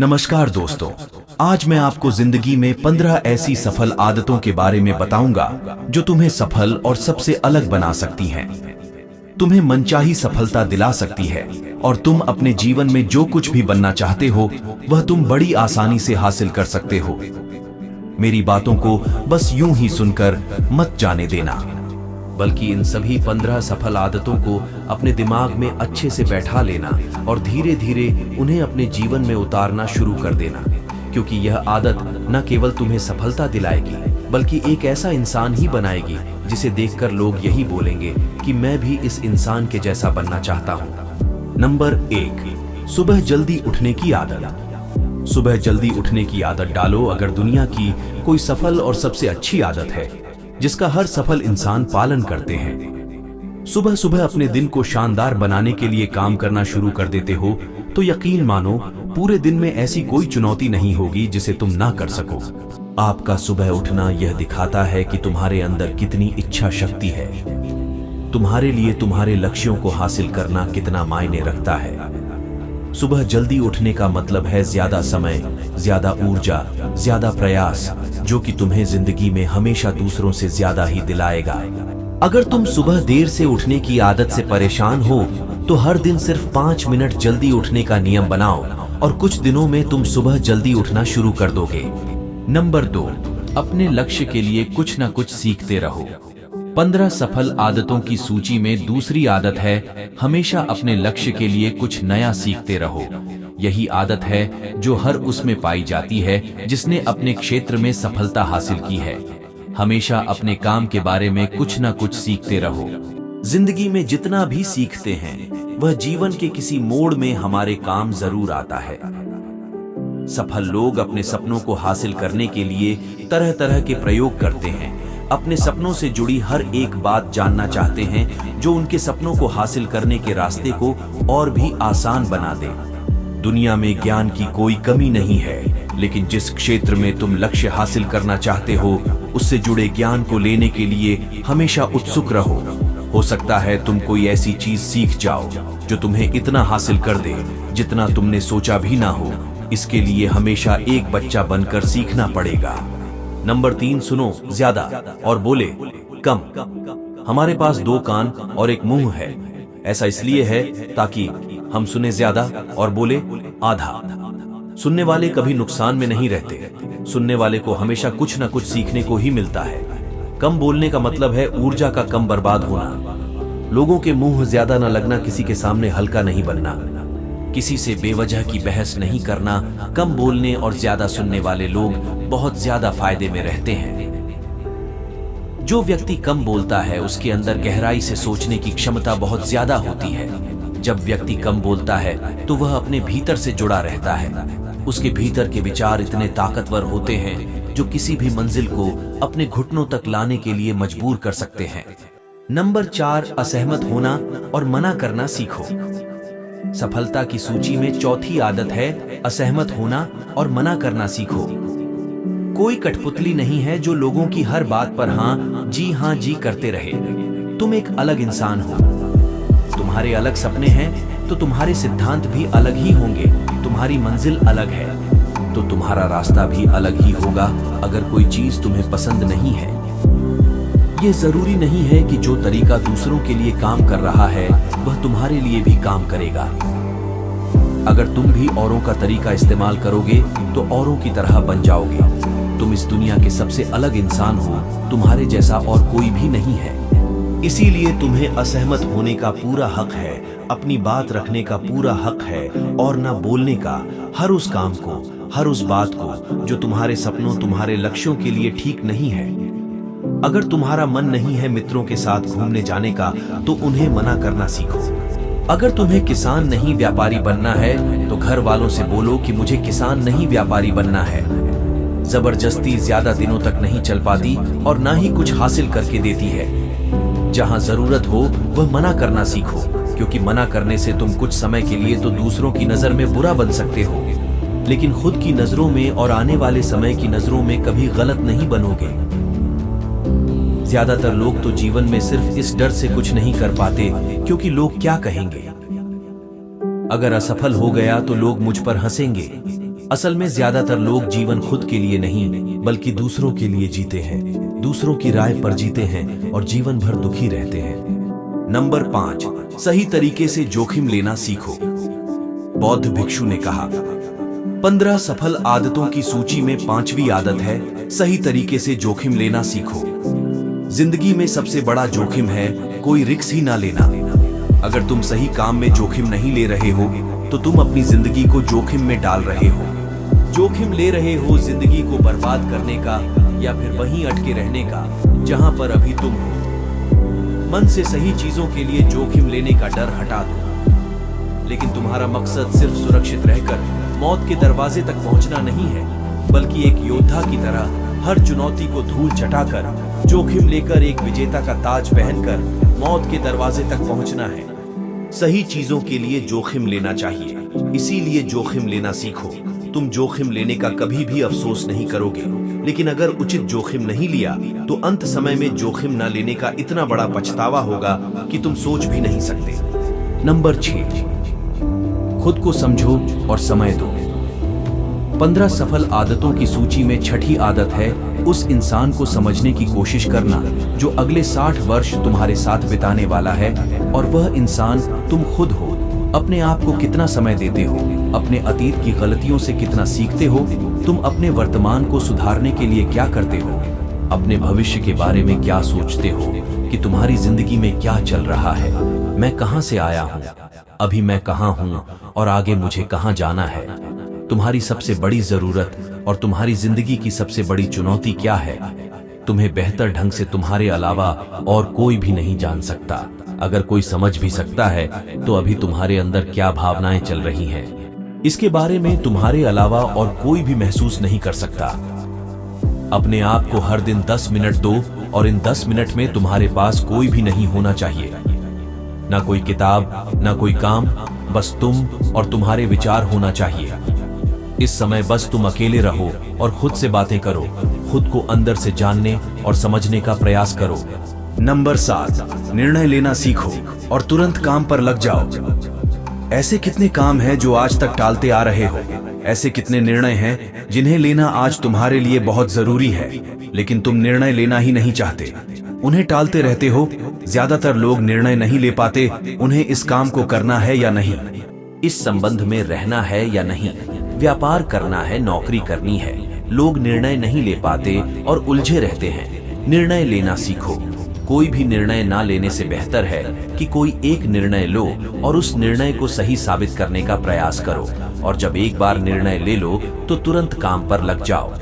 नमस्कार दोस्तों, आज मैं आपको जिंदगी में 15 ऐसी सफल आदतों के बारे में बताऊंगा जो तुम्हें सफल और सबसे अलग बना सकती हैं। तुम्हें मनचाही सफलता दिला सकती है और तुम अपने जीवन में जो कुछ भी बनना चाहते हो वह तुम बड़ी आसानी से हासिल कर सकते हो। मेरी बातों को बस यूं ही सुनकर मत जाने देना, बल्कि इन सभी 15 सफल आदतों को अपने दिमाग में अच्छे से बैठा लेना और धीरे धीरे उन्हें अपने जीवन में उतारना शुरू कर देना, क्योंकि यह आदत न केवल तुम्हें सफलता दिलाएगी बल्कि एक ऐसा इंसान ही बनाएगी जिसे देखकर लोग यही बोलेंगे कि मैं भी इस इंसान के जैसा बनना चाहता हूँ। नंबर 1, सुबह जल्दी उठने की आदत। सुबह जल्दी उठने की आदत डालो अगर दुनिया की कोई सफल और सबसे अच्छी आदत है जिसका हर सफल इंसान पालन करते हैं। सुबह सुबह अपने दिन को शानदार बनाने के लिए काम करना शुरू कर देते हो तो यकीन मानो पूरे दिन में ऐसी कोई चुनौती नहीं होगी जिसे तुम ना कर सको। आपका सुबह उठना यह दिखाता है कि तुम्हारे अंदर कितनी इच्छा शक्ति है, तुम्हारे लिए तुम्हारे लक्ष्यों को हासिल करना कितना मायने रखता है। सुबह जल्दी उठने का मतलब है ज्यादा समय, ज्यादा ऊर्जा, ज्यादा प्रयास, जो कि तुम्हें जिंदगी में हमेशा दूसरों से ज्यादा ही दिलाएगा। अगर तुम सुबह देर से उठने की आदत से परेशान हो तो हर दिन सिर्फ 5 मिनट जल्दी उठने का नियम बनाओ और कुछ दिनों में तुम सुबह जल्दी उठना शुरू कर दोगे। नंबर 2, अपने लक्ष्य के लिए कुछ ना कुछ सीखते रहो। 15 सफल आदतों की सूची में दूसरी आदत है हमेशा अपने लक्ष्य के लिए कुछ नया सीखते रहो। यही आदत है जो हर उसमें पाई जाती है जिसने अपने क्षेत्र में सफलता हासिल की है। हमेशा अपने काम के बारे में कुछ ना कुछ सीखते रहो। जिंदगी में जितना भी सीखते हैं वह जीवन के किसी मोड़ में हमारे काम जरूर आता है। सफल लोग अपने सपनों को हासिल करने के लिए तरह तरह के प्रयोग करते हैं। अपने सपनों से जुड़ी हर एक बात जानना चाहते हैं जो उनके सपनों को हासिल करने के रास्ते को और भी आसान बना दे। दुनिया में ज्ञान की कोई कमी नहीं है, लेकिन जिस क्षेत्र में तुम लक्ष्य हासिल करना चाहते हो उससे जुड़े ज्ञान को लेने के लिए हमेशा उत्सुक रहो। हो सकता है तुम कोई ऐसी चीज सीख जाओ जो तुम्हें इतना हासिल कर दे जितना तुमने सोचा भी ना हो। इसके लिए हमेशा एक बच्चा बनकर सीखना पड़ेगा। नंबर 3, सुनो ज्यादा और बोले कम। हमारे पास 2 कान और एक मुंह है। ऐसा इसलिए है ताकि हम सुने ज्यादा और बोले आधा। सुनने वाले कभी नुकसान में नहीं रहते। सुनने वाले को हमेशा कुछ ना कुछ सीखने को ही मिलता है। कम बोलने का मतलब है ऊर्जा का कम बर्बाद होना। लोगों के मुंह ज्यादा न लगना, किसी के सामने हल्का नहीं बनना, किसी से बेवजह की बहस नहीं करना। कम बोलने और ज्यादा सुनने वाले लोग बहुत ज्यादा फायदे में रहते हैं। जो व्यक्ति कम बोलता है उसके अंदर गहराई से सोचने की क्षमता बहुत ज्यादा होती है। जब व्यक्ति कम बोलता है तो वह अपने भीतर से जुड़ा रहता है। उसके भीतर के विचार इतने ताकतवर होते हैं जो किसी भी मंजिल को अपने घुटनों तक लाने के लिए मजबूर कर सकते हैं। नंबर 4, असहमत होना और मना करना सीखो। सफलता की सूची में चौथी आदत है असहमत होना और मना करना सीखो। कोई कठपुतली नहीं है जो लोगों की हर बात पर हाँ जी करते रहे। तुम एक अलग इंसान हो। तुम्हारे अलग सपने हैं तो तुम्हारे सिद्धांत भी अलग ही होंगे। तुम्हारी मंजिल अलग है तो तुम्हारा रास्ता भी अलग ही होगा। अगर कोई चीज तुम्हें पसंद नहीं है, ये जरूरी नहीं है कि जो तरीका दूसरों के लिए काम कर रहा है वह तुम्हारे लिए भी काम करेगा। अगर तुम भी औरों का तरीका इस्तेमाल करोगे तो औरों की तरह बन जाओगे। तुम इस दुनिया के सबसे अलग इंसान हो। तुम्हारे जैसा और कोई भी नहीं है। इसीलिए तुम्हें असहमत होने का पूरा हक है, अपनी बात रखने का पूरा हक है और न बोलने का हर उस काम को, हर उस बात को जो तुम्हारे सपनों, तुम्हारे लक्ष्यों के लिए ठीक नहीं है। अगर तुम्हारा मन नहीं है मित्रों के साथ घूमने जाने का तो उन्हें मना करना सीखो। अगर तुम्हें किसान नहीं व्यापारी बनना है तो घर वालों से बोलो कि मुझे किसान नहीं व्यापारी बनना है। जबरदस्ती ज्यादा दिनों तक नहीं चल पाती और ना ही कुछ हासिल करके देती है। जहां जरूरत हो वह मना करना सीखो, क्योंकि मना करने से तुम कुछ समय के लिए तो दूसरों की नजर में बुरा बन सकते हो, लेकिन खुद की नजरों में और आने वाले समय की नजरों में कभी गलत नहीं बनोगे। ज्यादातर लोग तो जीवन में सिर्फ इस डर से कुछ नहीं कर पाते क्योंकि लोग क्या कहेंगे। अगर असफल हो गया तो लोग मुझ पर हंसेंगे, असल में ज्यादातर लोग जीवन खुद के लिए नहीं बल्कि दूसरों के लिए जीते हैं, दूसरों की राय पर जीते हैं और जीवन भर दुखी रहते हैं। नंबर 5, सही तरीके से जोखिम लेना सीखो। बौद्ध भिक्षु ने कहा, 15 सफल आदतों की सूची में 5वीं आदत है सही तरीके से जोखिम लेना सीखो। जिंदगी में सबसे बड़ा जोखिम है कोई रिस्क ही ना लेना। अगर तुम सही काम में जोखिम नहीं ले रहे हो तो तुम अपनी जिंदगी को जोखिम में डाल रहे हो। जोखिम ले रहे हो जिंदगी को बर्बाद करने का या फिर वहीं अटके रहने का जहां पर अभी तुम हो। मन से सही चीजों के लिए जोखिम लेने का डर हटा दो। लेकिन तुम्हारा मकसद सिर्फ सुरक्षित रहकर मौत के दरवाजे तक पहुंचना नहीं है, बल्कि एक योद्धा की तरह हर चुनौती को धूल चटाकर जोखिम लेकर एक विजेता का ताज पहनकर मौत के दरवाजे तक पहुंचना है। सही चीजों के लिए जोखिम लेना चाहिए, इसीलिए जोखिम लेना सीखो। तुम जोखिम लेने का कभी भी अफसोस नहीं करोगे, लेकिन अगर उचित जोखिम नहीं लिया तो अंत समय में जोखिम न लेने का इतना बड़ा पछतावा होगा कि तुम सोच भी नहीं सकते। नंबर 6, खुद को समझो और समय दो। 15 सफल आदतों की सूची में 6ठी आदत है उस इंसान को समझने की कोशिश करना जो अगले 60 वर्ष तुम्हारे साथ बिताने वाला है, और वह इंसान तुम खुद हो। अपने आप को कितना समय देते हो, अपने अतीत की गलतियों से कितना सीखते हो, तुम अपने वर्तमान को सुधारने के लिए क्या करते हो, अपने भविष्य के बारे में क्या सोचते हो कि तुम्हारी जिंदगी में क्या चल रहा है। मैं कहां से आया हूं, अभी मैं कहां हूं और आगे मुझे कहां जाना है। तुम्हारी सबसे बड़ी जरूरत और तुम्हारी जिंदगी की सबसे बड़ी चुनौती क्या है, तुम्हें बेहतर ढंग से तुम्हारे अलावा और कोई भी नहीं जान सकता। अगर कोई समझ भी सकता है तो अभी तुम्हारे अंदर क्या भावनाएं चल रही हैं, इसके बारे में तुम्हारे अलावा और कोई भी महसूस नहीं कर सकता। अपने आप को हर दिन 10 मिनट दो और इन 10 मिनट में तुम्हारे पास कोई भी नहीं होना चाहिए, ना कोई किताब, ना कोई काम, बस तुम और तुम्हारे विचार होना चाहिए। इस समय बस तुम अकेले रहो और खुद से बातें करो, खुद को अंदर से जानने और समझने का प्रयास करो। नंबर 7, निर्णय लेना सीखो और तुरंत काम पर लग जाओ। ऐसे कितने काम हैं जो आज तक टालते आ रहे हो, ऐसे कितने निर्णय हैं जिन्हें लेना आज तुम्हारे लिए बहुत जरूरी है, लेकिन तुम निर्णय लेना ही नहीं चाहते, उन्हें टालते रहते हो। ज्यादातर लोग निर्णय नहीं ले पाते, उन्हें इस काम को करना है या नहीं, इस संबंध में रहना है या नहीं, व्यापार करना है, नौकरी करनी है। लोग निर्णय नहीं ले पाते और उलझे रहते हैं। निर्णय लेना सीखो। कोई भी निर्णय ना लेने से बेहतर है कि कोई एक निर्णय लो और उस निर्णय को सही साबित करने का प्रयास करो, और जब एक बार निर्णय ले लो तो तुरंत काम पर लग जाओ।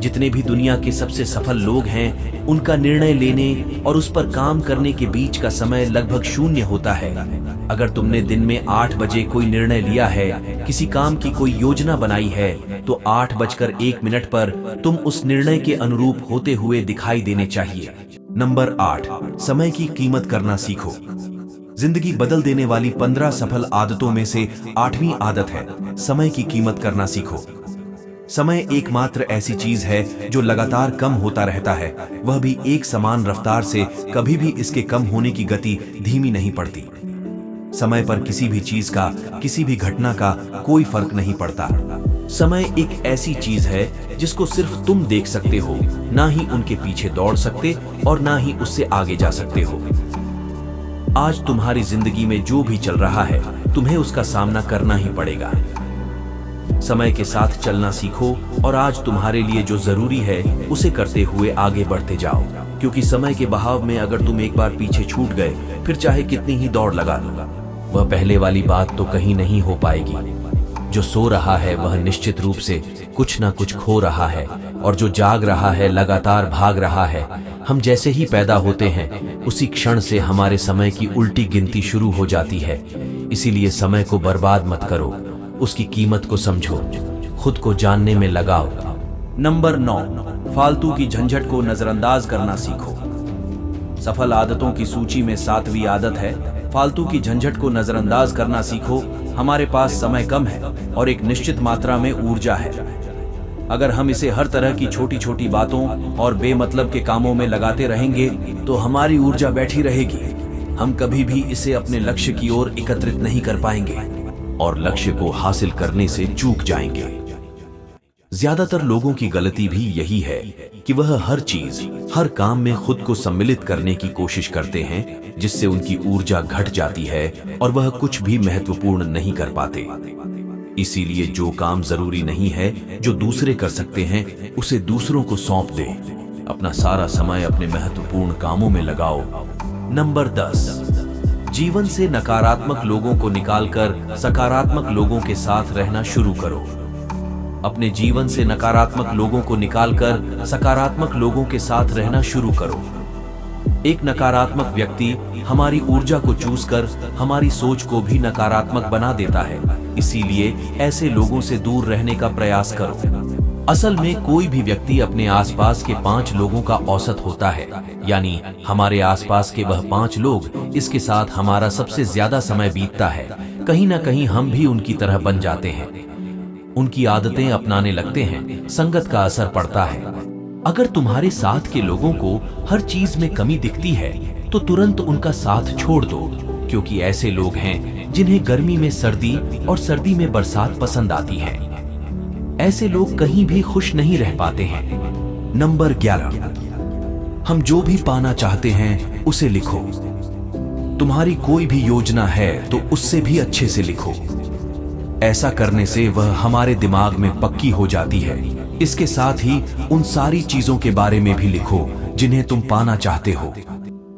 जितने भी दुनिया के सबसे सफल लोग हैं, उनका निर्णय लेने और उस पर काम करने के बीच का समय लगभग 0 होता है। अगर तुमने दिन में 8 बजे कोई निर्णय लिया है, किसी काम की कोई योजना बनाई है, तो 8:01 पर तुम उस निर्णय के अनुरूप होते हुए दिखाई देने चाहिए। नंबर 8, समय की कीमत करना सीखो। जिंदगी बदल देने वाली 15 सफल आदतों में से 8वीं आदत है समय की कीमत करना सीखो। समय एकमात्र ऐसी चीज है जो लगातार कम होता रहता है, वह भी एक समान रफ्तार से। कभी भी इसके कम होने की गति धीमी नहीं पड़ती। समय पर किसी भी चीज का, किसी भी घटना का कोई फर्क नहीं पड़ता। समय एक ऐसी चीज है जिसको सिर्फ तुम देख सकते हो, ना ही उनके पीछे दौड़ सकते और ना ही उससे आगे जा सकते हो। आज तुम्हारी जिंदगी में जो भी चल रहा है, तुम्हें उसका सामना करना ही पड़ेगा। समय के साथ चलना सीखो और आज तुम्हारे लिए जो जरूरी है उसे करते हुए आगे बढ़ते जाओ, क्योंकि समय के बहाव में अगर तुम एक बार पीछे छूट गए, फिर चाहे कितनी ही दौड़ लगा लो, वह पहले वाली बात तो कहीं नहीं हो पाएगी। जो सो रहा है वह निश्चित रूप से कुछ ना कुछ खो रहा है, और जो जाग रहा है लगातार भाग रहा है। हम जैसे ही पैदा होते हैं, उसी क्षण से हमारे समय की उल्टी गिनती शुरू हो जाती है। इसीलिए समय को बर्बाद मत करो, उसकी कीमत को समझो, खुद को जानने में लगाओ। नंबर 9, फालतू की झंझट को नजरअंदाज करना सीखो। सफल आदतों की सूची में 7वीं आदत है फालतू की झंझट को नजरअंदाज करना सीखो। हमारे पास समय कम है और एक निश्चित मात्रा में ऊर्जा है। अगर हम इसे हर तरह की छोटी छोटी बातों और बेमतलब के कामों में लगाते रहेंगे तो हमारी ऊर्जा बैठी रहेगी। हम कभी भी इसे अपने लक्ष्य की ओर एकत्रित नहीं कर पाएंगे और लक्ष्य को हासिल करने से चूक जाएंगे। ज्यादातर लोगों की गलती भी यही है कि वह हर चीज, हर काम में खुद को सम्मिलित करने की कोशिश करते हैं, जिससे उनकी ऊर्जा घट जाती है और वह कुछ भी महत्वपूर्ण नहीं कर पाते। इसीलिए जो काम जरूरी नहीं है, जो दूसरे कर सकते हैं, उसे दूसरों को सौंप दे। अपना सारा समय अपने महत्वपूर्ण कामों में लगाओ। नंबर 10, जीवन से नकारात्मक लोगों को निकालकर सकारात्मक लोगों के साथ रहना शुरू करो। अपने जीवन से नकारात्मक लोगों को निकालकर सकारात्मक लोगों के साथ रहना शुरू करो। एक नकारात्मक व्यक्ति हमारी ऊर्जा को चूस कर हमारी सोच को भी नकारात्मक बना देता है। इसीलिए ऐसे लोगों से दूर रहने का प्रयास करो। असल में कोई भी व्यक्ति अपने आसपास के 5 लोगों का औसत होता है, यानी हमारे आसपास के वह 5 लोग, इसके साथ हमारा सबसे ज्यादा समय बीतता है। कहीं ना कहीं हम भी उनकी तरह बन जाते हैं, उनकी आदतें अपनाने लगते हैं, संगत का असर पड़ता है। अगर तुम्हारे साथ के लोगों को हर चीज में कमी दिखती है तो तुरंत उनका साथ छोड़ दो, क्योंकि ऐसे लोग हैं जिन्हें गर्मी में सर्दी और सर्दी में बरसात पसंद आती है। ऐसे लोग कहीं भी खुश नहीं रह पाते हैं। नंबर 11, हम जो भी पाना चाहते हैं उसे लिखो। तुम्हारी कोई भी योजना है तो उससे भी अच्छे से लिखो। ऐसा करने से वह हमारे दिमाग में पक्की हो जाती है। इसके साथ ही उन सारी चीजों के बारे में भी लिखो जिन्हें तुम पाना चाहते हो।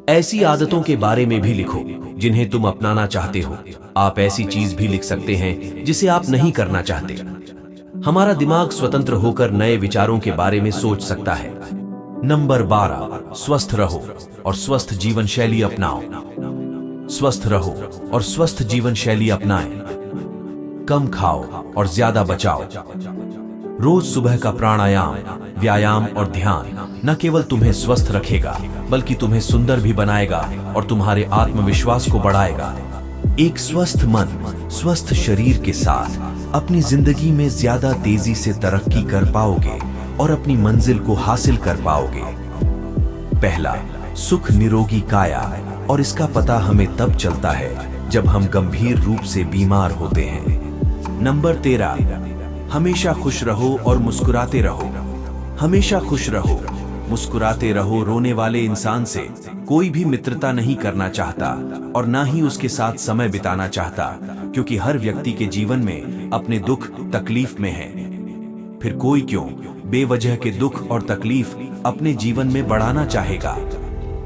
ऐसी आदतों के बारे में भी लिखो जिन्हें तुम अपनाना चाहते हो। आप ऐसी चीज भी लिख सकते हैं जिसे आप नहीं करना चाहते। हमारा दिमाग स्वतंत्र होकर नए विचारों के बारे में सोच सकता है। नंबर 12, स्वस्थ रहो और स्वस्थ जीवन शैली अपनाओ। स्वस्थ रहो और स्वस्थ जीवन शैली अपनाएं। कम खाओ और ज्यादा बचाओ। रोज सुबह का प्राणायाम, व्यायाम और ध्यान न केवल तुम्हें स्वस्थ रखेगा बल्कि तुम्हें सुंदर भी बनाएगा और तुम्हारे आत्मविश्वास को बढ़ाएगा। एक स्वस्थ मन, स्वस्थ शरीर के साथ अपनी जिंदगी में ज्यादा तेजी से तरक्की कर पाओगे और अपनी मंजिल को हासिल कर पाओगे। पहला, सुख निरोगी काया, और इसका पता हमें तब चलता है जब हम गंभीर रूप से बीमार होते हैं। नंबर 13, हमेशा खुश रहो और मुस्कुराते रहो। हमेशा खुश रहो, मुस्कुराते रहो। रोने वाले इंसान से कोई भी मित्रता नहीं करना चाहता और ना ही उसके साथ समय बिताना चाहता, क्योंकि हर व्यक्ति के जीवन में अपने दुख तकलीफ में है। फिर कोई क्यों बेवजह के दुख और तकलीफ अपने जीवन में बढ़ाना चाहेगा।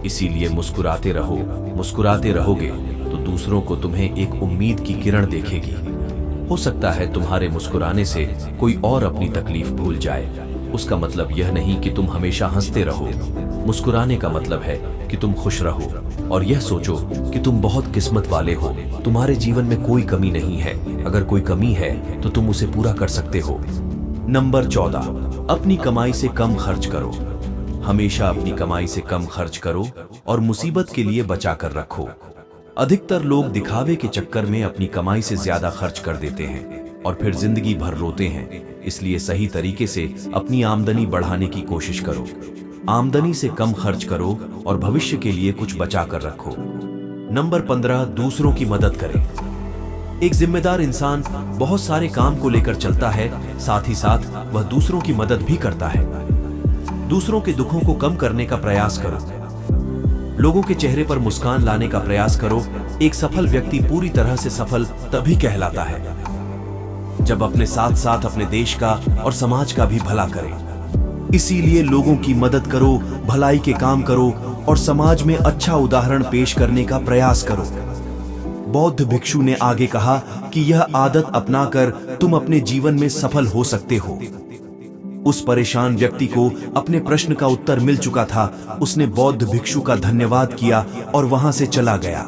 इसीलिए मुस्कुराते रहो। मुस्कुराते रहोगे तो दूसरों को तुम्हें एक उम्मीद की किरण देखेगी। हो सकता है तुम्हारे मुस्कुराने से कोई और अपनी तकलीफ भूल जाए। उसका मतलब यह नहीं कि तुम हमेशा हंसते रहो। मुस्कुराने का मतलब है कि तुम खुश रहो और यह सोचो कि तुम बहुत किस्मत वाले हो। तुम्हारे जीवन में कोई कमी नहीं है। अगर कोई कमी है तो तुम उसे पूरा कर सकते हो। नंबर 14, अपनी कमाई से कम खर्च करो। हमेशा अपनी कमाई से कम खर्च करो और मुसीबत के लिए बचा कर रखो। अधिकतर लोग दिखावे के चक्कर में अपनी कमाई से ज्यादा खर्च कर देते हैं और फिर जिंदगी भर रोते हैं। इसलिए सही तरीके से अपनी आमदनी बढ़ाने की कोशिश करो। आमदनी से कम खर्च करो और भविष्य के लिए कुछ बचा कर रखो। नंबर 15, दूसरों की मदद करें। एक जिम्मेदार इंसान बहुत सारे काम को लेकर चलता है, साथ ही साथ वह दूसरों की मदद भी करता है। दूसरों के दुखों को कम करने का प्रयास करो। लोगों के चेहरे पर मुस्कान लाने का प्रयास करो। एक सफल व्यक्ति पूरी तरह से सफल तभी कहलाता है जब अपने साथ साथ अपने देश का और समाज का भी भला करे। इसीलिए लोगों की मदद करो, भलाई के काम करो और समाज में अच्छा उदाहरण पेश करने का प्रयास करो। बौद्ध भिक्षु ने आगे कहा कि यह आदत अपनाकर तुम अपने जीवन में सफल हो सकते हो। उस परेशान व्यक्ति को अपने प्रश्न का उत्तर मिल चुका था। उसने बौद्ध भिक्षु का धन्यवाद किया और वहां से चला गया।